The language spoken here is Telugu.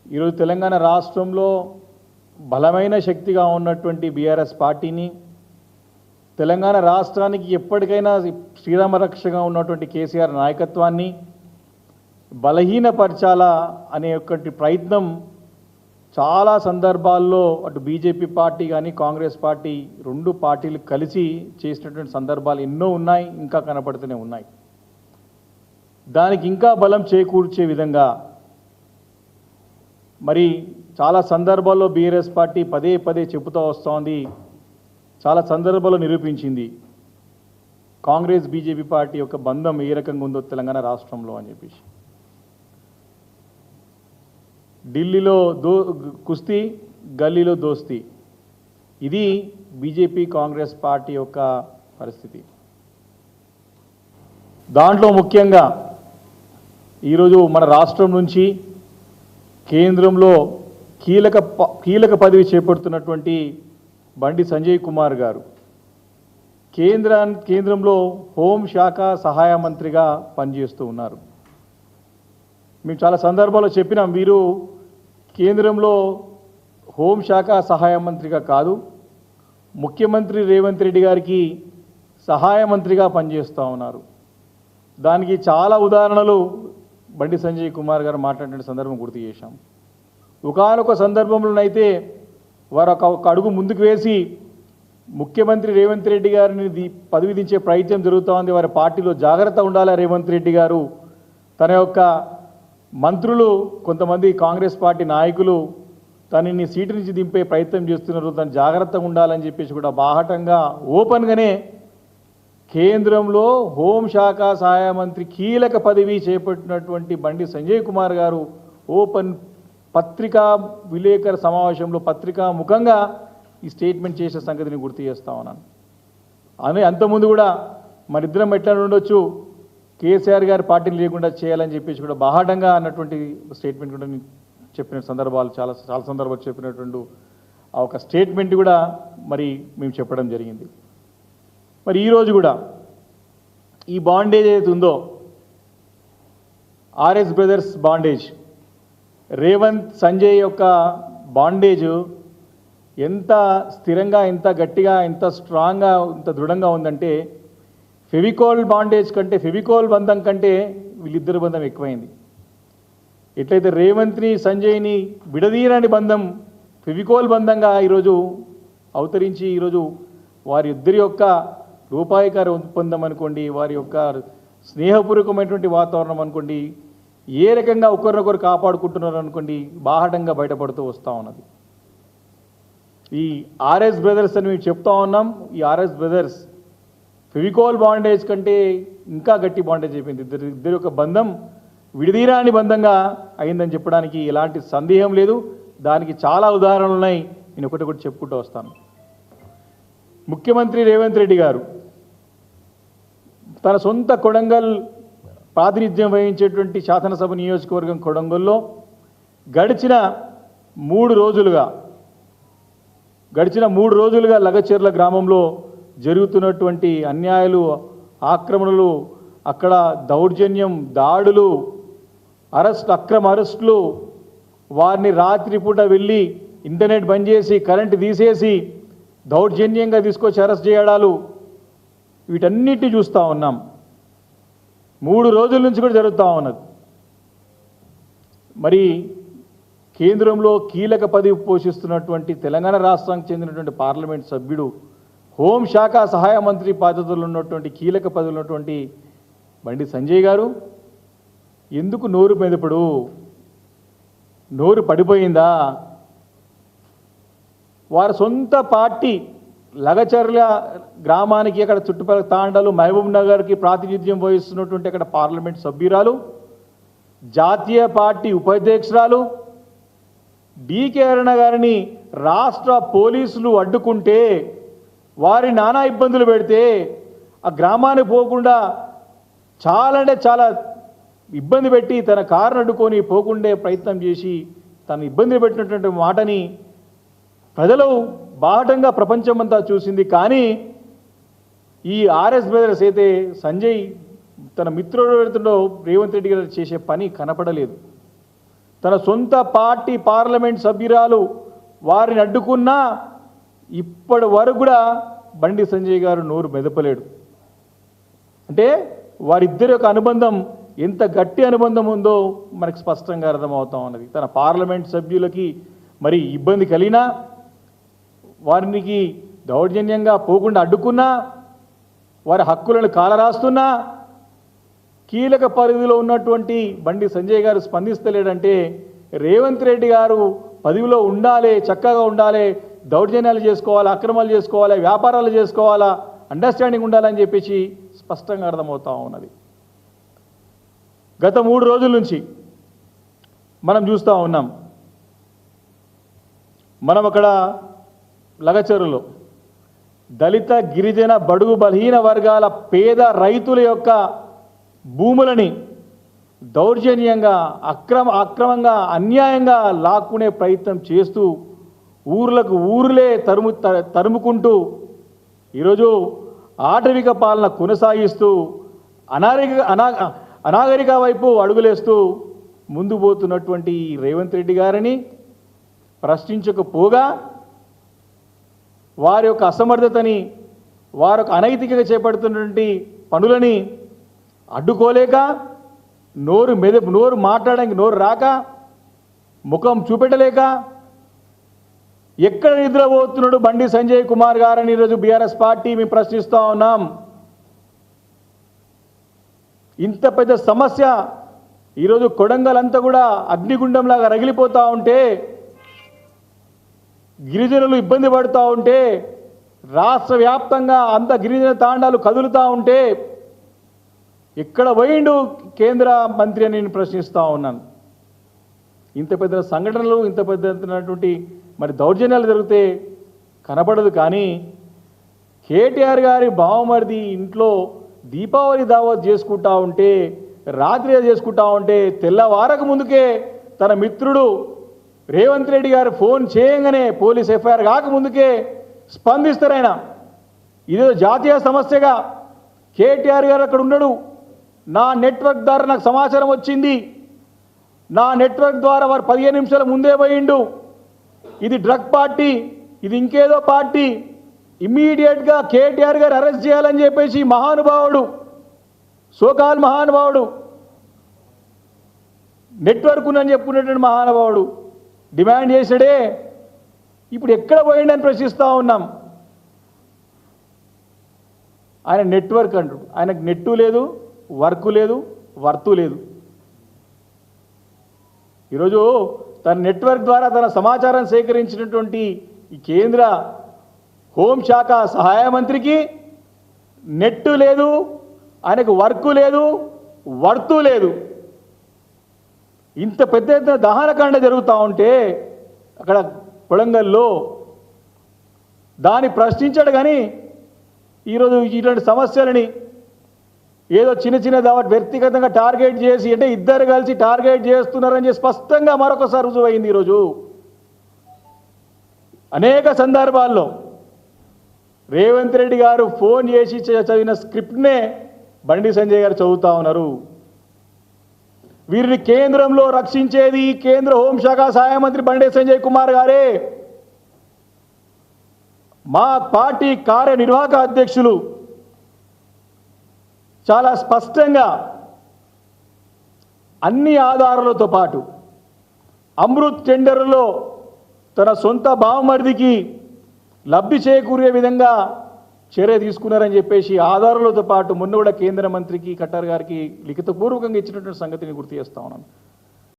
ఈరోజు తెలంగాణ రాష్ట్రంలో బలమైన శక్తిగా ఉన్నటువంటి బీఆర్ఎస్ పార్టీని, తెలంగాణ రాష్ట్రానికి ఎప్పటికైనా శ్రీరామరక్షగా ఉన్నటువంటి కేసీఆర్ నాయకత్వాన్ని బలహీనపరచాలా అనే ప్రయత్నం చాలా సందర్భాల్లో అటు బీజేపీ పార్టీ కానీ కాంగ్రెస్ పార్టీ రెండు పార్టీలు కలిసి చేసినటువంటి సందర్భాలు ఎన్నో ఉన్నాయి, ఇంకా కనపడుతూనే ఉన్నాయి. దానికి ఇంకా బలం చేకూర్చే విధంగా మరి చాలా సందర్భాల్లో బీఆర్ఎస్ పార్టీ పదే పదే చెబుతూ వస్తోంది, చాలా సందర్భాల్లో నిరూపించింది కాంగ్రెస్ బీజేపీ పార్టీ యొక్క బంధం ఏ రకంగా ఉందో తెలంగాణ రాష్ట్రంలో అని చెప్పేసి. ఢిల్లీలో కుస్తీ, గల్లీలో దోస్తీ, ఇది బీజేపీ కాంగ్రెస్ పార్టీ యొక్క పరిస్థితి. దాంట్లో ముఖ్యంగా ఈరోజు మన రాష్ట్రం నుంచి కేంద్రంలో కీలక పదవి చేపడుతున్నటువంటి బండి సంజయ్ కుమార్ గారు కేంద్రంలో హోంశాఖ సహాయ మంత్రిగా పనిచేస్తూ ఉన్నారు. మేము చాలా సందర్భాల్లో చెప్పినాం, వీరు కేంద్రంలో హోంశాఖ సహాయ మంత్రిగా కాదు, ముఖ్యమంత్రి రేవంత్ రెడ్డి గారికి సహాయ మంత్రిగా పనిచేస్తూ ఉన్నారు. దానికి చాలా ఉదాహరణలు బండి సంజయ్ కుమార్ గారు మాట్లాడిన సందర్భం గుర్తు చేశాం. ఒకానొక సందర్భంలోనైతే వారు ఒక అడుగు ముందుకు వేసి ముఖ్యమంత్రి రేవంత్ రెడ్డి గారిని పదవి దించే ప్రయత్నం జరుగుతూ ఉంది. వారి పార్టీలో జాగ్రత్త ఉండాలి రేవంత్ రెడ్డి గారు, తన యొక్క మంత్రులు కొంతమంది కాంగ్రెస్ పార్టీ నాయకులు తనని సీటు నుంచి దింపే ప్రయత్నం చేస్తున్నారు, తను జాగ్రత్తగా ఉండాలని చెప్పేసి కూడా బాహటంగా ఓపెన్గానే కేంద్రంలో హోంశాఖ సహాయ మంత్రి కీలక పదవి చేపట్టినటువంటి బండి సంజయ్ కుమార్ గారు ఓపెన్ పత్రికా విలేకరుల సమావేశంలో పత్రికా ముఖంగా ఈ స్టేట్మెంట్ చేసే సంగతిని గుర్తు చేస్తా ఉన్నాను. అంతకుముందు కూడా మరిద్దరం ఎట్లా ఉండొచ్చు, కేసీఆర్ గారి పార్టీని లేకుండా చేయాలని చెప్పేసి కూడా బాహాటంగా అన్నటువంటి స్టేట్మెంట్ కూడా చెప్పిన సందర్భాలు చాలా సందర్భాలు చెప్పినటువంటి ఆ ఒక స్టేట్మెంట్ కూడా మరి మేము చెప్పడం జరిగింది. మరి ఈరోజు కూడా ఈ బాండేజ్ ఏదైతే ఉందో, RS brothers bondage, Revanth Sanjay యొక్క బాండేజ్ ఎంత స్థిరంగా, ఎంత గట్టిగా, ఎంత స్ట్రాంగ్గా, ఎంత దృఢంగా ఉందంటే ఫెవికోల్ బాండేజ్ కంటే, ఫెవికోల్ బంధం కంటే వీళ్ళిద్దరి బంధం ఎక్కువైంది. ఎట్లయితే రేవంత్ని సంజయ్ని విడదీయని బంధం ఫెవికోల్ బంధంగా ఈరోజు అవతరించి ఈరోజు వారి ఇద్దరి యొక్క రూపాయికార ఒప్పందం అనుకోండి, వారి యొక్క స్నేహపూర్వకమైనటువంటి వాతావరణం అనుకోండి, ఏ రకంగా ఒకరినొకరు కాపాడుకుంటున్నారు అనుకోండి, బాహటంగా బయటపడుతూ వస్తూ ఉన్నది. ఈ ఆర్ఎస్ బ్రదర్స్ అని మేము చెప్తా ఉన్నాం. ఈ ఆర్ఎస్ బ్రదర్స్ ఫెవికోల్ బాండేజ్ కంటే ఇంకా గట్టి బాండేజ్ అయిపోయింది. ఇద్దరి యొక్క బంధం విడదీరాని బంధంగా అయిందని చెప్పడానికి ఎలాంటి సందేహం లేదు. దానికి చాలా ఉదాహరణలు ఉన్నాయి, నేను ఒకటి చెప్పుకుంటూ వస్తాను. ముఖ్యమంత్రి రేవంత్ రెడ్డి గారు తన సొంత కొడంగల్ ప్రాతినిధ్యం వహించేటువంటి శాసనసభ నియోజకవర్గం కొడంగల్లో గడిచిన మూడు రోజులుగా లగచెర్ల గ్రామంలో జరుగుతున్నటువంటి అన్యాయాలు, ఆక్రమణలు, అక్కడ దౌర్జన్యం, దాడులు, అక్రమ అరెస్టులు, వారిని రాత్రిపూట వెళ్ళి ఇంటర్నెట్ బంద్ చేసి కరెంటు తీసేసి దౌర్జన్యంగా తీసుకొచ్చి అరెస్ట్ చేయడాలు, వీటన్నిటిని చూస్తూ ఉన్నాం. 3 రోజుల నుంచి కూడా జరుగుతూ ఉన్నది. మరి కేంద్రంలో కీలక పదవి పోషిస్తున్నటువంటి తెలంగాణ రాష్ట్రానికి చెందినటువంటి పార్లమెంట్ సభ్యుడు, హోంశాఖ సహాయ మంత్రి బాధ్యతలు ఉన్నటువంటి కీలక పదవులు ఉన్నటువంటి బండి సంజయ్ గారు ఎందుకు నోరు మెదపడు? నోరు పడిపోయిందా? వారి సొంత పార్టీ లగచర్ల గ్రామానికి, అక్కడ చుట్టుపక్కల తాండాలు, మహబూబ్ నగర్కి ప్రాతినిధ్యం వహిస్తున్నటువంటి అక్కడ పార్లమెంట్ సభ్యురాలు, జాతీయ పార్టీ ఉపాధ్యక్షురాలు డీకే అరుణ గారిని రాష్ట్ర పోలీసులు అడ్డుకుంటే, వారి నానా ఇబ్బందులు పెడితే, ఆ గ్రామానికి పోకుండా చాలా అంటే చాలా ఇబ్బంది పెట్టి తన కారును అడ్డుకొని పోకుండే ప్రయత్నం చేసి తను ఇబ్బంది పెట్టినటువంటి మాటని ప్రజలు బాహటంగా ప్రపంచమంతా చూసింది. కానీ ఈ ఆర్ఎస్ బ్రదర్స్ అయితే సంజయ్ తన మిత్రుడు రేవంత్ రెడ్డి గారు చేసే పని కనపడలేదు. తన సొంత పార్టీ పార్లమెంట్ సభ్యురాలు వారిని అడ్డుకున్నా ఇప్పటి వరకు కూడా బండి సంజయ్ గారు నోరు మెదపలేడు. అంటే వారిద్దరి యొక్క అనుబంధం ఎంత గట్టి అనుబంధం ఉందో మనకు స్పష్టంగా అర్థమవుతా ఉన్నది. తన పార్లమెంట్ సభ్యులకి మరి ఇబ్బంది కలిగినా వారికి దౌర్జన్యంగా పోకుండా అడ్డుకున్నా వారి హక్కులను కాలరాస్తున్నా కీలక పరిధిలో ఉన్నటువంటి బండి సంజయ్ గారు స్పందిస్తలేడంటే రేవంత్ రెడ్డి గారు పదవిలో ఉండాలి, చక్కగా ఉండాలి, దౌర్జన్యాలు చేసుకోవాలా, అక్రమాలు చేసుకోవాలా, వ్యాపారాలు చేసుకోవాలా, అండర్స్టాండింగ్ ఉండాలని చెప్పేసి స్పష్టంగా అర్థమవుతా ఉన్నది. గత 3 రోజుల నుంచి మనం చూస్తూ ఉన్నాం. మనం అక్కడ లగచరులో దళిత గిరిజన బడుగు బలహీన వర్గాల పేద రైతుల యొక్క భూములని దౌర్జన్యంగా అక్రమంగా అన్యాయంగా లాక్కునే ప్రయత్నం చేస్తూ ఊర్లకు ఊర్లే తరుముకుంటూ ఈరోజు ఆటవిక పాలన కొనసాగిస్తూ అనాగరిక వైపు అడుగులేస్తూ ముందు పోతున్నటువంటి రేవంత్ రెడ్డి గారిని ప్రశ్నించకపోగా వారి యొక్క అసమర్థతని వారి యొక్క అనైతికంగా చేపడుతున్నటువంటి పనులని అడ్డుకోలేక నోరు మాట్లాడడానికి నోరు రాక ముఖం చూపెట్టలేక ఎక్కడ నిద్రపోతున్నాడు బండి సంజయ్ కుమార్ గారని ఈరోజు బీఆర్ఎస్ పార్టీ మేము ప్రశ్నిస్తూ ఉన్నాం. ఇంత పెద్ద సమస్య ఈరోజు కొడంగల్ అంతా కూడా అగ్నిగుండంలాగా రగిలిపోతూ ఉంటే, గిరిజనులు ఇబ్బంది పడుతూ ఉంటే, రాష్ట్ర వ్యాప్తంగా అంత గిరిజన తాండాలు కదులుతూ ఉంటే ఎక్కడ పోయిండు కేంద్ర మంత్రి అని నేను ప్రశ్నిస్తూ ఉన్నాను. ఇంత పెద్ద సంఘటనలు, ఇంత పెద్దటువంటి మరి దౌర్జన్యాలు జరిగితే కనపడదు. కానీ కేటీఆర్ గారి బావమరిది ఇంట్లో దీపావళి దావత్ చేసుకుంటా ఉంటే, రాత్రి చేసుకుంటా ఉంటే, తెల్లవారకు ముందుకే తన మిత్రుడు రేవంత్ రెడ్డి గారు ఫోన్ చేయగానే పోలీస్ ఎఫ్ఐఆర్ కాకముందుకే స్పందిస్తారాయన. ఇదేదో జాతీయ సమస్యగా కేటీఆర్ గారు అక్కడ ఉన్నాడు, నా నెట్వర్క్ ద్వారా నాకు సమాచారం వచ్చింది, నా నెట్వర్క్ ద్వారా వారు 15 నిమిషాల ముందే పోయిండు, ఇది డ్రగ్ పార్టీ, ఇది ఇంకేదో పార్టీ, ఇమ్మీడియట్గా కేటీఆర్ గారు అరెస్ట్ చేయాలని చెప్పేసి మహానుభావుడు, సోకాల్ మహానుభావుడు, నెట్వర్క్ ఉందని చెప్పుకునేటువంటి మహానుభావుడు డిమాండ్ చేశాడే. ఇప్పుడు ఎక్కడ పోయిండని ప్రశ్నిస్తూ ఉన్నాం. ఆయన నెట్వర్క్ అంటాడు, ఆయనకు నెట్టు లేదు, వర్క్ లేదు, వర్తు లేదు. ఈరోజు తన నెట్వర్క్ ద్వారా తన సమాచారం సేకరించినటువంటి ఈ కేంద్ర హోంశాఖ సహాయ మంత్రికి నెట్టు లేదు, ఆయనకు వర్క్ లేదు, వర్తు లేదు. ఇంత పెద్ద ఎత్తున దహనకాండ జరుగుతూ ఉంటే అక్కడ కొడంగల్లో దాన్ని ప్రశ్నించాడు. కానీ ఈరోజు ఇటువంటి సమస్యలని ఏదో చిన్న వ్యక్తిగతంగా టార్గెట్ చేసి, అంటే ఇద్దరు కలిసి టార్గెట్ చేస్తున్నారని చెప్పి స్పష్టంగా మరొకసారి రుజువైంది. ఈరోజు అనేక సందర్భాల్లో రేవంత్ రెడ్డి గారు ఫోన్ చేసి చదివిన స్క్రిప్ట్నే బండి సంజయ్ గారు చదువుతా ఉన్నారు. వీరిని కేంద్రంలో రక్షించేది కేంద్ర హోంశాఖ సహాయ మంత్రి బండి సంజయ్ కుమార్ గారే. మా పార్టీ కార్యనిర్వాహక అధ్యక్షులు చాలా స్పష్టంగా అన్ని ఆధారాలతో పాటు అమృత్ టెండర్లో తన సొంత బావమరిదికి లబ్ధి చేకూరే విధంగా చర్య తీసుకున్నారని చెప్పేసి ఆధారాలతో పాటు మొన్న కూడా కేంద్ర మంత్రికి ఖట్టర్ గారికి లిఖితపూర్వకంగా ఇచ్చినటువంటి సంగతిని గుర్తు చేస్తా ఉన్నాను.